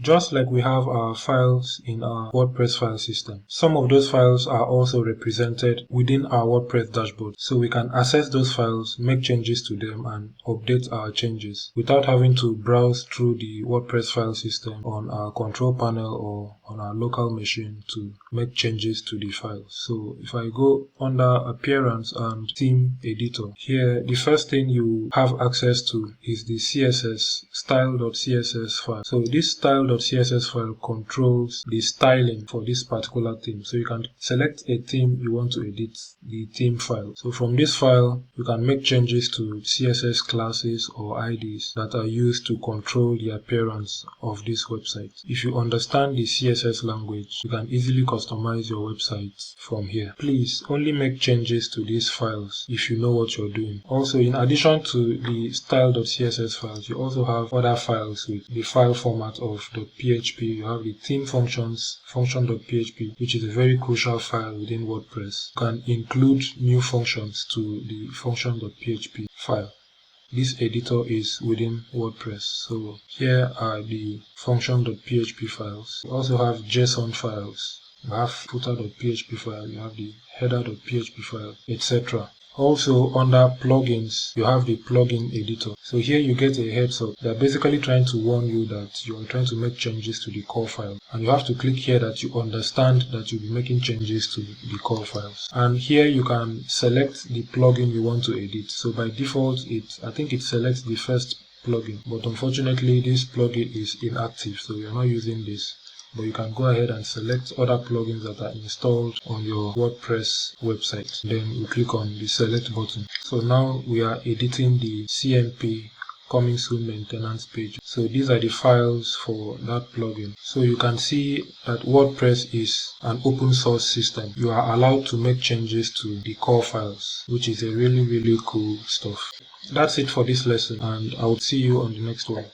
Just like we have our files in our WordPress file system, some of those files are also represented within our WordPress dashboard. So we can access those files, make changes to them, and update our changes without having to browse through the WordPress file system on our control panel or on our local machine to make changes to the files. So if I go under Appearance and Theme Editor, here the first thing you have access to is the CSS style.css file. So this style.css file controls the styling for this particular theme. So you can select a theme you want to edit, the theme file. So from this file, you can make changes to CSS classes or IDs that are used to control the appearance of this website. If you understand the CSS language, you can easily customize your website from here. Please only make changes to these files if you know what you're doing. Also, in addition to the style.css files, you also have other files with the file format of .php. You have the theme functions, function.php, which is a very crucial file within WordPress. You can include new functions to the function.php file. This editor is within WordPress. So here are the function.php files. You also have JSON files. You have footer.php file, you have the header.php file, etc. Also under plugins, you have the plugin editor. So here you get a heads up. They're basically trying to warn you that you are trying to make changes to the core file. And you have to click here that you understand that you'll be making changes to the core files. And here you can select the plugin you want to edit. So by default, I think it selects the first plugin. But unfortunately, this plugin is inactive, so we are not using this. But you can go ahead and select other plugins that are installed on your WordPress website. Then you click on the select button. So now we are editing the CMP coming soon maintenance page. So these are the files for that plugin. So you can see that WordPress is an open source system. You are allowed to make changes to the core files, which is a really cool stuff. That's it for this lesson, and I will see you on the next one.